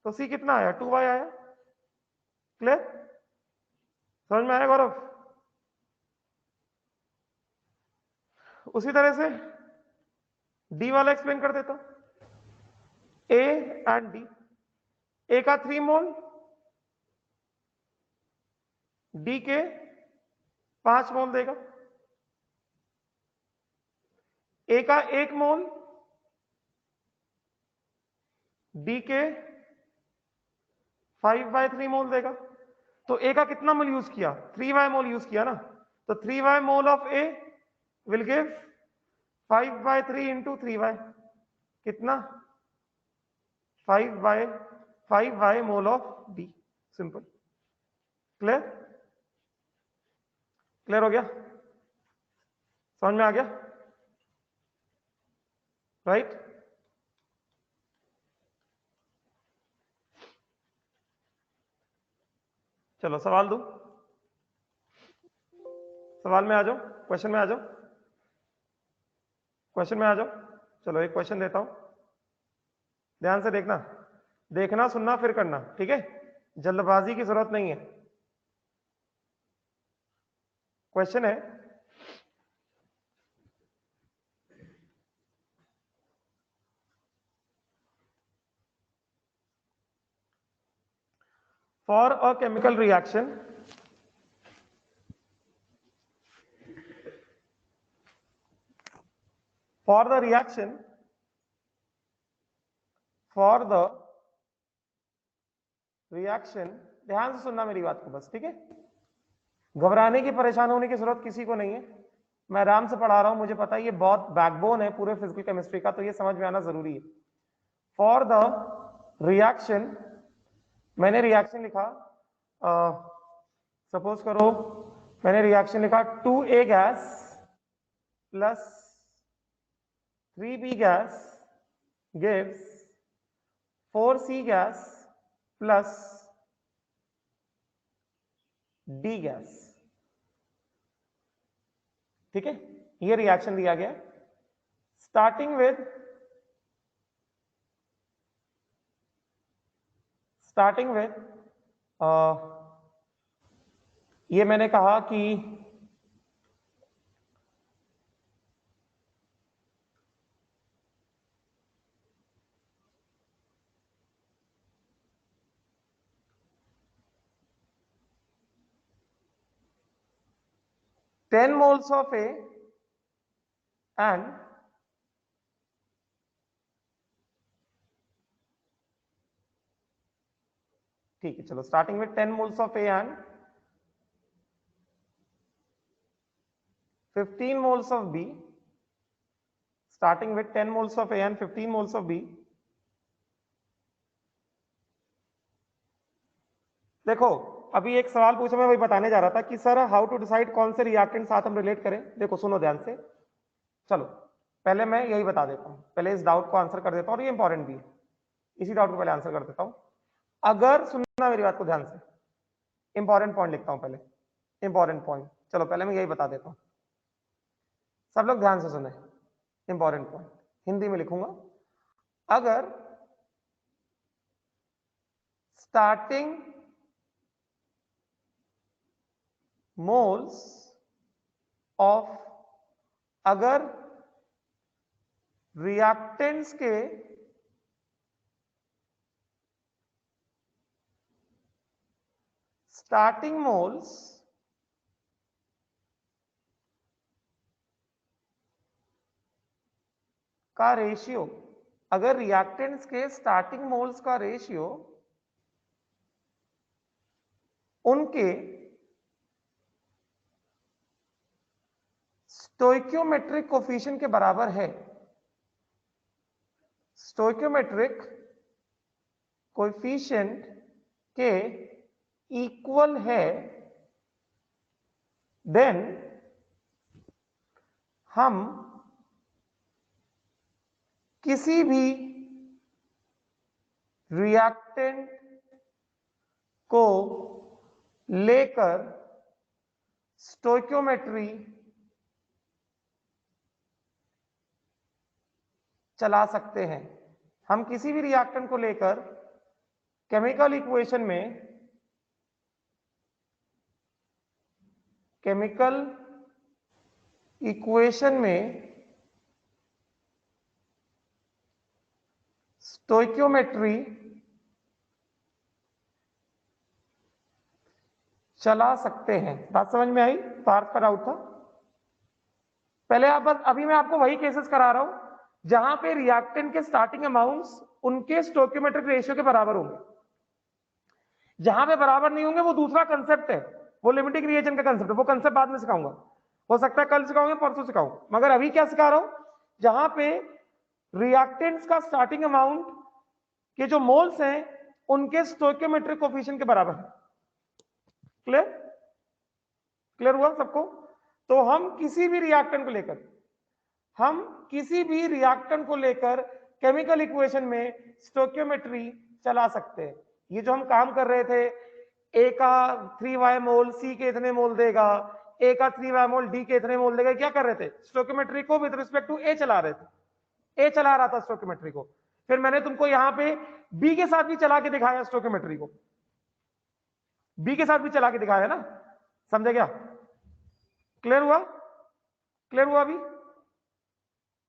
तो सी कितना आया? 2y आया। क्लियर? समझ में आया गौरव? उसी तरह से डी वाला एक्सप्लेन कर देता हूं। ए एंड डी, ए का 3 मोल, डी के 5 मोल देगा। ए का 1 मोल, डी के 5/3 मोल देगा। तो ए का कितना मोल यूज किया? 3y मोल यूज किया ना, तो 3y mole of A will give 5/3 into 3y, कितना? 5y mole of D. Simple. Clear? Clear हो गया? समझ में आ गया? राइट? चलो सवाल दो, सवाल में आ जाओ, क्वेश्चन में आ जाओ, क्वेश्चन में आ जाओ। चलो एक क्वेश्चन देता हूं, ध्यान से देखना, देखना सुनना फिर करना, ठीक है? जल्दबाजी की जरूरत नहीं है। क्वेश्चन है, for a chemical reaction for the reaction, ध्यान से सुनना मेरी बात को बस, ठीक है? घबराने की, परेशान होने की जरूरत किसी को नहीं है। मैं आराम से पढ़ा रहा हूं, मुझे पता है ये बहुत बैकबोन है पूरे फिजिकल केमिस्ट्री का, तो ये समझ में आना जरूरी है। फॉर द रिएक्शन, मैंने रिएक्शन लिखा, सपोज करो मैंने रिएक्शन लिखा 2a gas plus 3b gas gives 4c gas plus d gas, ठीक है? ये रिएक्शन दिया गया, स्टार्टिंग विद ये मैंने कहा कि ten moles of A and ठीक है, चलो starting with 10 moles of A and 15 moles of B, starting with 10 moles of A and 15 moles of B. देखो अभी एक सवाल पूछा, मैं वही बताने जा रहा था कि सर हाउ टू डिसाइड कौन से रिएक्टेंट साथ हम रिलेट करें। देखो सुनो ध्यान से, चलो पहले मैं यही बता देता हूं, पहले इस डाउट को आंसर कर देता हूं, और ये इंपॉर्टेंट भी है, इसी डाउट को पहले आंसर कर देता हूं। अगर सुनना मेरी बात को ध्यान से, इंपॉर्टेंट पॉइंट लिखता हूं पहले, इंपॉर्टेंट पॉइंट, चलो पहले मैं यही बता देता हूं, सब लोग ध्यान से सुने, इंपॉर्टेंट पॉइंट हिंदी में लिखूंगा। अगर स्टार्टिंग मोल्स ऑफ, अगर रिएक्टेंट्स के स्टार्टिंग मोल्स का रेशियो, अगर रिएक्टेंट्स के स्टार्टिंग मोल्स का रेशियो उनके स्टोइकियोमेट्रिक कोफिशिएंट के बराबर है, स्टोइकियोमेट्रिक कोफिशिएंट के इक्वल है, देन हम किसी भी रिएक्टेंट को लेकर स्टोइकियोमेट्री चला सकते हैं। हम किसी भी रिएक्टेंट को लेकर केमिकल इक्वेशन में स्टोइकियोमेट्री चला सकते हैं। बात समझ में आई? पार्थ पर आउट था पहले आप बस, अभी मैं आपको वही केसेस करा रहा हूं जहां पे रिएक्टेंट के स्टार्टिंग अमाउंट्स उनके स्टोइकियोमेट्रिक रेशियो के बराबर होंगे। जहां पे बराबर नहीं होंगे वो दूसरा कंसेप्ट है, वो लिमिटिंग रिएजेंट का कंसेप्ट है, वो कंसेप्ट बाद में सिखाऊंगा, हो सकता है कल सिखाऊंगा परसों सिखाऊं, मगर अभी क्या सिखा रहा हूं, जहां पे रिएक्टेंट्स का स्टार्टिंग अमाउंट के जो मोल्स हैं उनके स्टोइकियोमेट्रिक कोफिशिएंट के बराबर है। क्लियर? क्लियर हुआ सबको? तो हम किसी भी रिएक्टेंट को लेकर केमिकल इक्वेशन में स्टोइकियोमेट्री चला सकते हैं। ये जो हम काम कर रहे थे, ए का 3y मोल सी के इतने मोल देगा, ए का 3y मोल डी के इतने मोल देगा, क्या कर रहे थे? स्टोइकियोमेट्री को विद रिस्पेक्ट टू ए चला रहे थे, ए चला रहा था स्टोइकियोमेट्री को। फिर मैंने तुमको यहां पे बी के साथ भी चला के दिखाया स्टोइकियोमेट्री को, बी के साथ भी चला के दिखाया ना, समझे क्या? क्लियर हुआ? क्लियर हुआ? अभी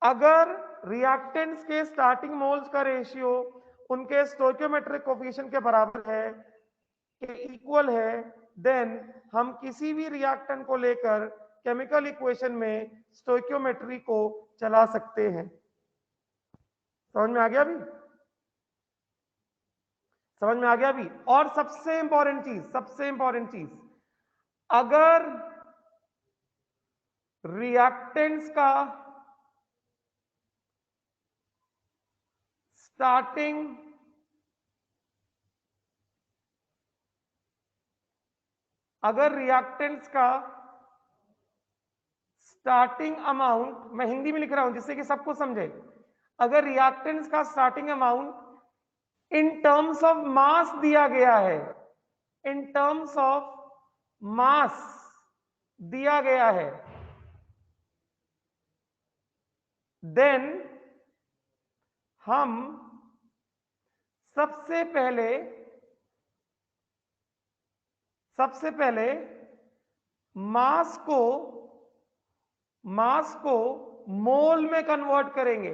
अगर रिएक्टेंट्स के स्टार्टिंग मोल्स का रेशियो उनके स्टोइकियोमेट्रिक कोफिशिएंट के बराबर है, के इक्वल है, देन हम किसी भी रिएक्टेंट को लेकर केमिकल इक्वेशन में स्टोइकियोमेट्री को चला सकते हैं। समझ में आ गया अभी? समझ में आ गया अभी? और सबसे इंपॉर्टेंट चीज, अगर रिएक्टेंट्स का स्टार्टिंग अमाउंट, मैं हिंदी में लिख रहा हूं जिससे कि सबको समझे, अगर रिएक्टेंट्स का starting amount in terms of mass दिया गया है, इन टर्म्स ऑफ मास दिया गया है, देन हम सबसे पहले मास को मोल में कन्वर्ट करेंगे।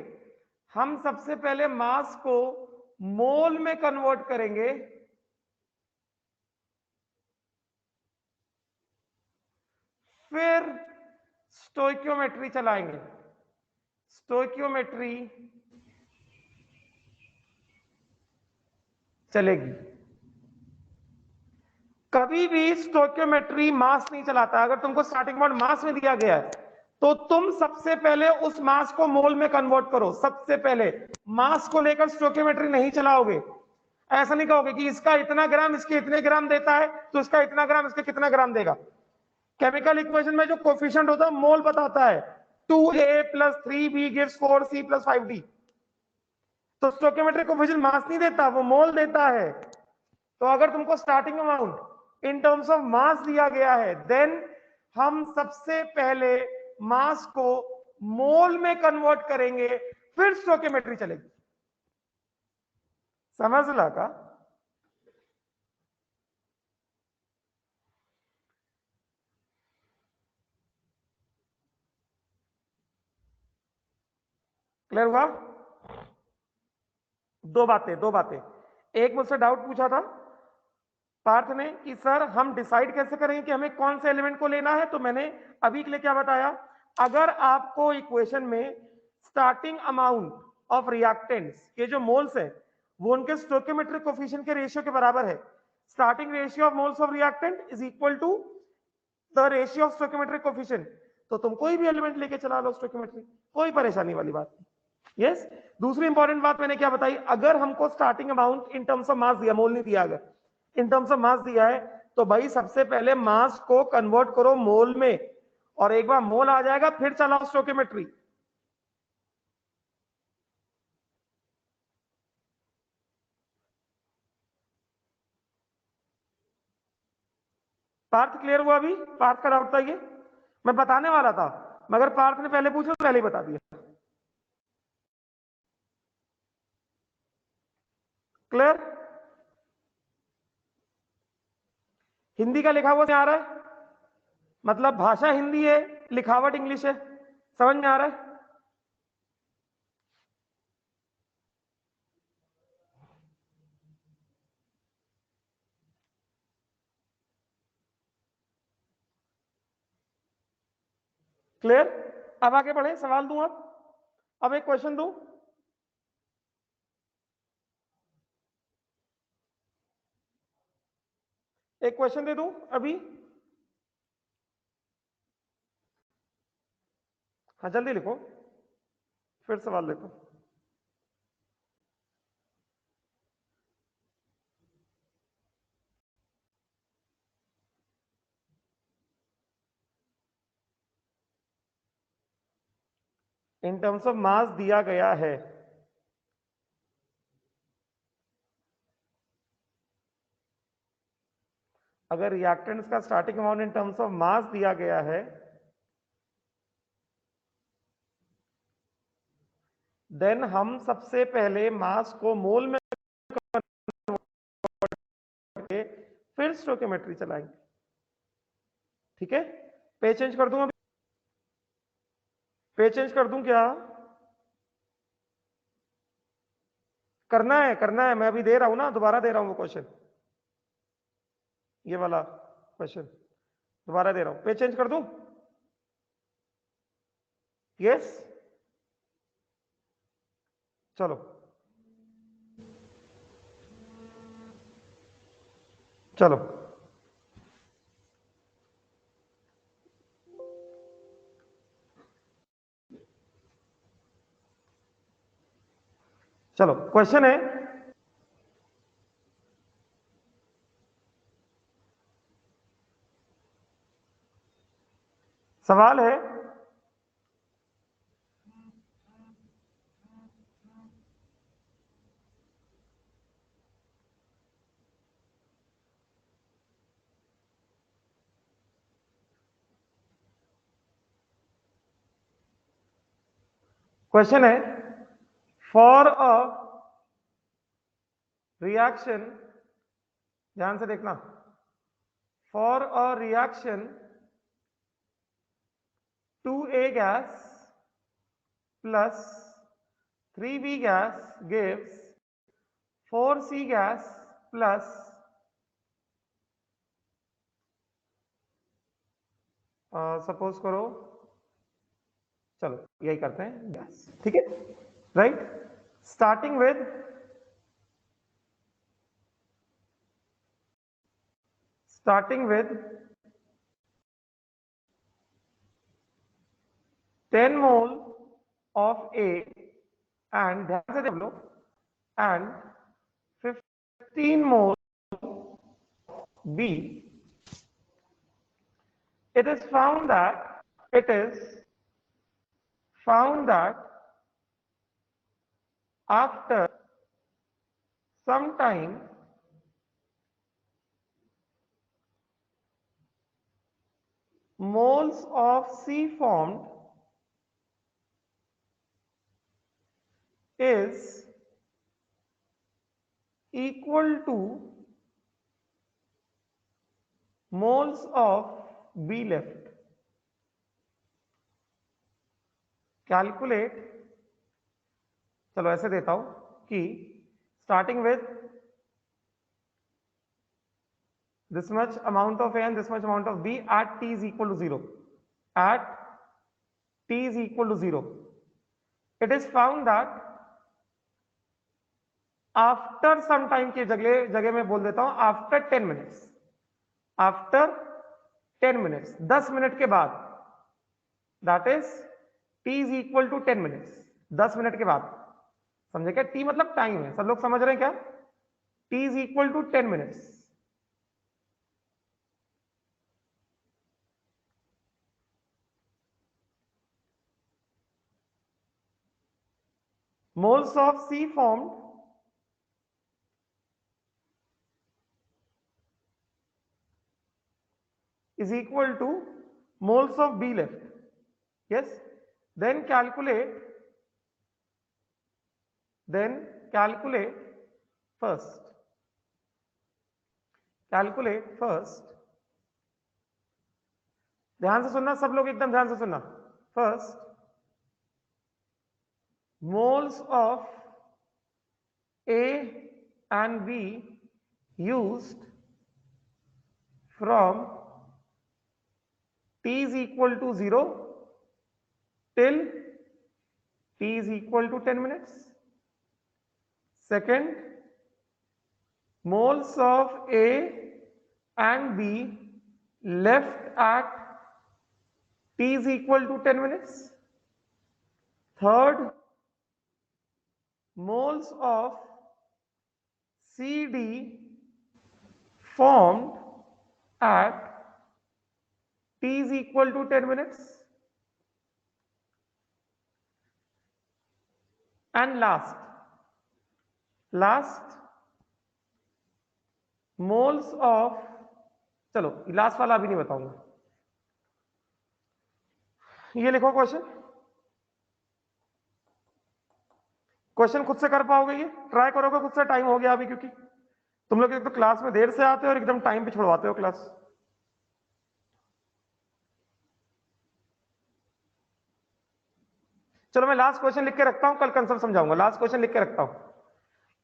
हम सबसे पहले मास को मोल में कन्वर्ट करेंगे, फिर स्टोइकियोमेट्री चलाएंगे। स्टोइकियोमेट्री चलेगी। कभी भी स्टोइकियोमेट्री मास नहीं चलाता। अगर तुमको स्टार्टिंग पॉइंट मास में दिया गया है तो तुम सबसे पहले उस मास को मोल में कन्वर्ट करो। सबसे पहले मास को लेकर स्टोइकियोमेट्री नहीं चलाओगे। ऐसा नहीं कहोगे कि इसका इतना ग्राम इसके इतने ग्राम देता है तो इसका इतना ग्राम इसके कितना ग्राम देगा। केमिकल इक्वेशन में जो कोफिशिएंट होता है मोल बताता है, 2a + 3b gives 4c + 5d। तो स्टोइकियोमेट्रिक कोफिशिएंट मास नहीं देता, वो मोल देता है। तो अगर तुमको starting amount in terms of mass दिया गया है, देन हम सबसे पहले मास को मोल में कन्वर्ट करेंगे, फिर स्टोइकियोमेट्री चलेगी। समझ लगा? क्लियर हुआ? दो बातें। एक मुझसे डाउट पूछा था पार्थ ने कि सर हम डिसाइड कैसे करेंगे कि हमें कौन से एलिमेंट को लेना है, तो मैंने अभी के लिए क्या बताया, अगर आपको इक्वेशन में स्टार्टिंग अमाउंट ऑफ रिएक्टेंट्स के जो मोल्स है वो उनके स्टोइकियोमेट्रिक कोफिशिएंट के रेशियो के बराबर है, starting ratio of moles of reactant is equal to the ratio of stoichiometric coefficient, तो तुम कोई भी एलिमेंट लेके चला लो स्टोइकियोमेट्रिक, कोई परेशानी वाली बात नहीं। यस, दूसरी इंपॉर्टेंट बात मैंने क्या बताई, अगर हमको starting amount in terms of mass दिया, मोल नहीं दिया, अगर इन टर्म्स ऑफ मास दिया है तो भाई सबसे पहले मास को कन्वर्ट करो मोल में, और एक बार मोल आ जाएगा फिर चलाओ स्टोइकियोमेट्री। पार्थ क्लियर हुआ? अभी पार्थ का डाउट था ये, मैं बताने वाला था मगर पार्थ ने पहले पूछा तो पहले ही बता दिया। क्लियर? हिंदी का लिखा हुआ आ रहा है, मतलब भाषा हिंदी है, लिखावट इंग्लिश है, समझ में आ रहा है? क्लियर? अब आगे बढ़े, सवाल दूं अब एक क्वेश्चन दूं, एक क्वेश्चन दे दूं अभी? हाँ जल्दी लिखो, फिर सवाल देखो। इन टर्म्स ऑफ मास दिया गया है, अगर रिएक्टेंट्स का starting amount in terms of mass दिया गया है, देन हम सबसे पहले मास को मोल में करके फिर स्टोइकियोमेट्री चलाएंगे। ठीक है, पे चेंज कर दूं, अभी पे चेंज कर दूं क्या? करना है, मैं अभी दे रहा हूं ना, दोबारा दे रहा हूं वो क्वेश्चन, ये वाला क्वेश्चन दोबारा दे रहा हूं, पे चेंज कर दूं? यस, चलो चलो चलो, क्वेश्चन है, सवाल है, क्वेश्चन है, फॉर अ रिएक्शन, ध्यान से देखना, for a reaction 2A gas plus 3B gas gives 4C gas plus suppose करो, चलो यही करते हैं गैस, ठीक है, right, starting with starting with 10 mole of A and ध्यान से देख लो, and 15 mole B, it is found that after some time moles of C formed is equal to moles of B left. Calculate चलो ऐसे देता हूं कि starting with this much amount of A and this much amount of B at t is equal to 0. At t is equal to 0. It is found that after some time की जगह मैं बोल देता हूं after 10 minutes. After 10 minutes, 10 minute के बाद, that is t is equal to 10 minutes. 10 minute के बाद, समझे क्या? t मतलब टाइम है, सब लोग समझ रहे हैं क्या? t is equal to 10 minutes. Moles of C formed is equal to moles of B left. Yes. Then calculate first. Calculate first. ध्यान से सुनना सब लोग, एकदम ध्यान से सुनना. First, moles of A and B used from t is equal to 0 till t is equal to 10 minutes. Second, moles of A and B left at t is equal to 10 minutes. Third, moles of CD formed at t is equal to 10 minutes. And last, moles of, चलो last वाला अभी नहीं बताऊंगा. ये लिखो question खुद से कर पाओगे? ये ट्राई करोगे खुद से? टाइम हो गया अभी, क्योंकि तुम लोग एक तो क्लास में देर से आते हो और एकदम टाइम पे छुड़वाते हो क्लास. चलो मैं लास्ट क्वेश्चन लिख के रखता हूं, कल कंसेप्ट समझाऊंगा. लास्ट क्वेश्चन लिख के रखता हूं.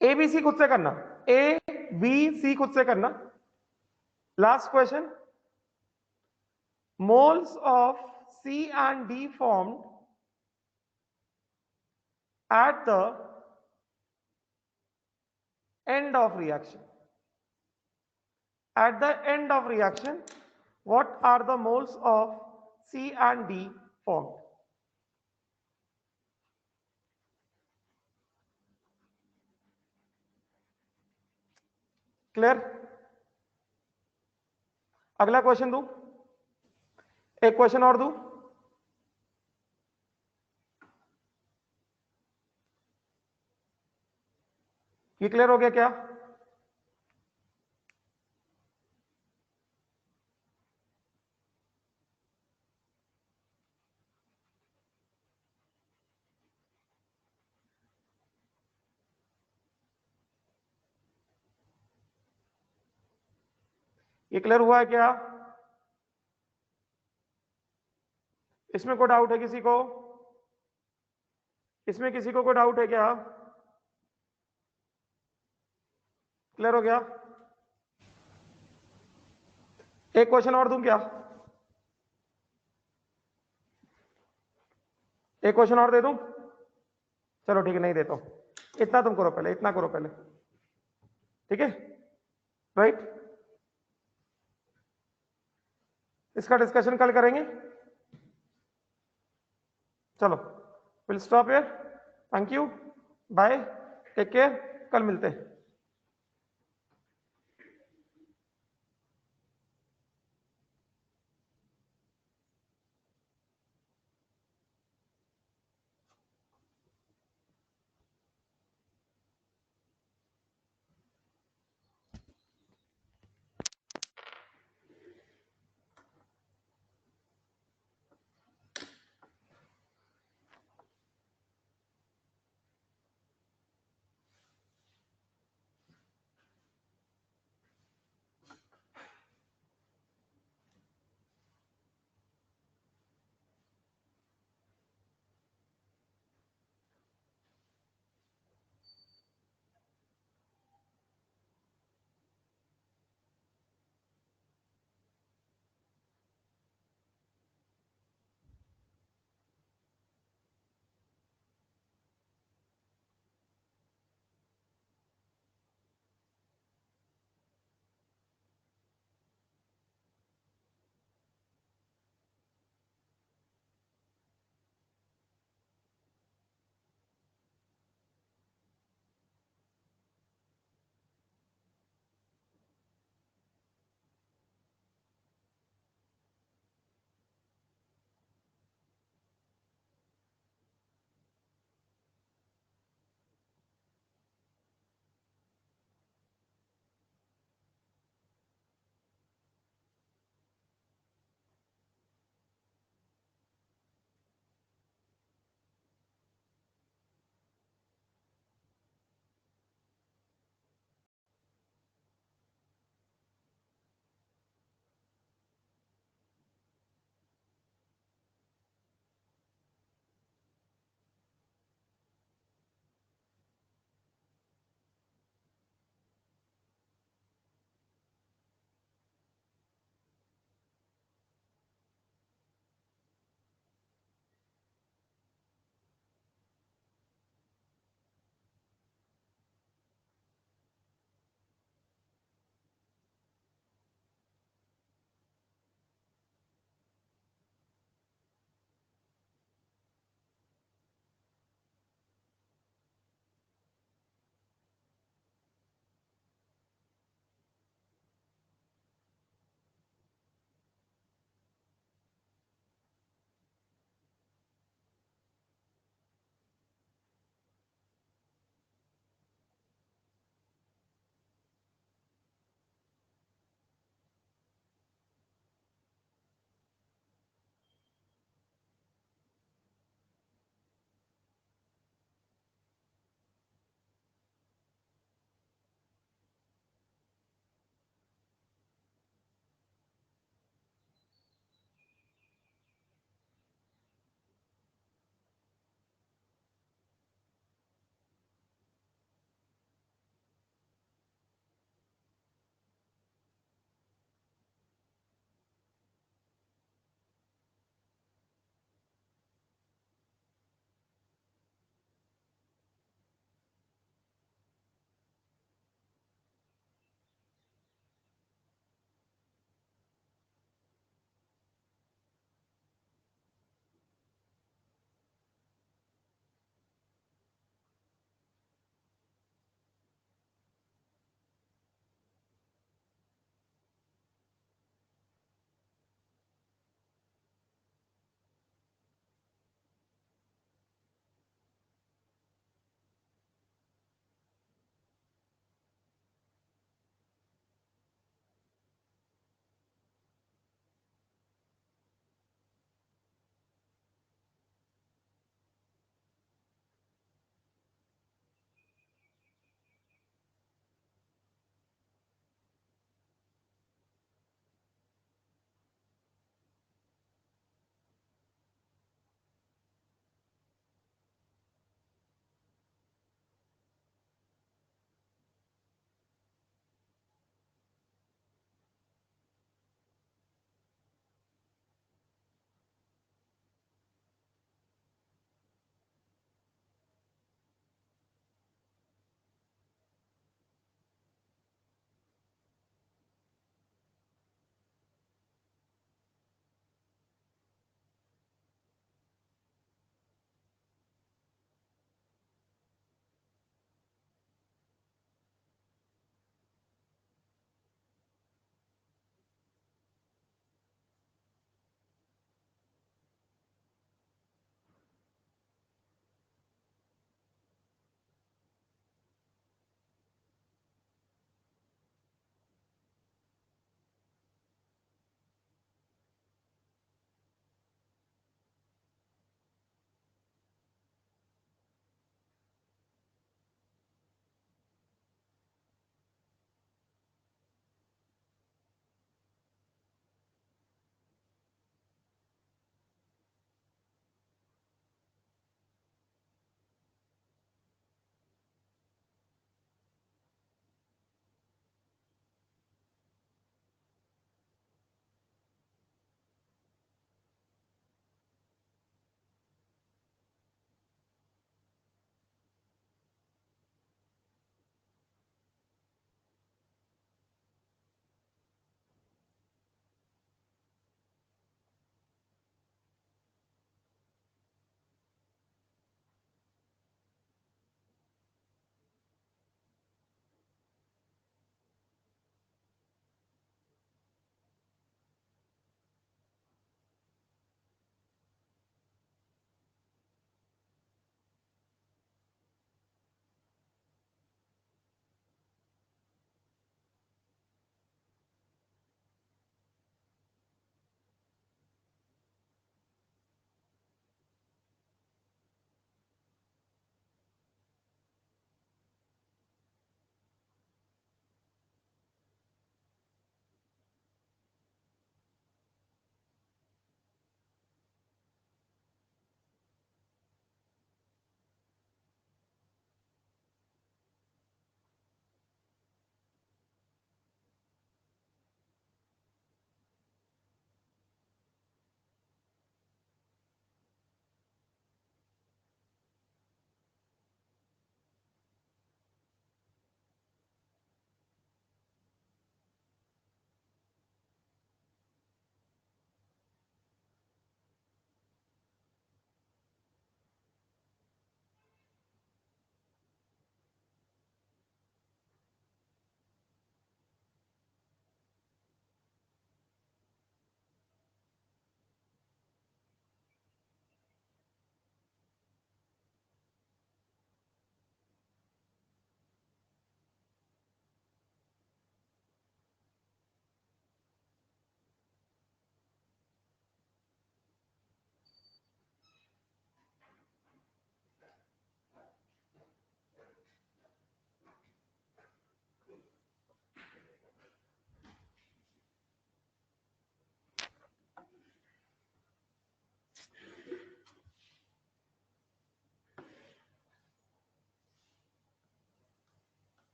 ए बी सी खुद से करना, ए बी सी खुद से करना. Last question, moles of C and D formed at the end of reaction. At the end of reaction, what are the moles of C and D formed? Clear? अगला question दूं? एक question और दूं? ये clear हो गया क्या? ये क्लियर हुआ है क्या? इसमें कोई डाउट है किसी को? इसमें किसी को कोई डाउट है क्या? क्लियर हो गया? एक क्वेश्चन और दूं क्या? एक क्वेश्चन और दे दूं? चलो ठीक है, नहीं देता हूं. इतना तुम करो पहले, इतना करो पहले. ठीक है, राइट? इसका डिस्कशन कल करेंगे. चलो, will stop here. Thank you, bye, take care, कल मिलते हैं.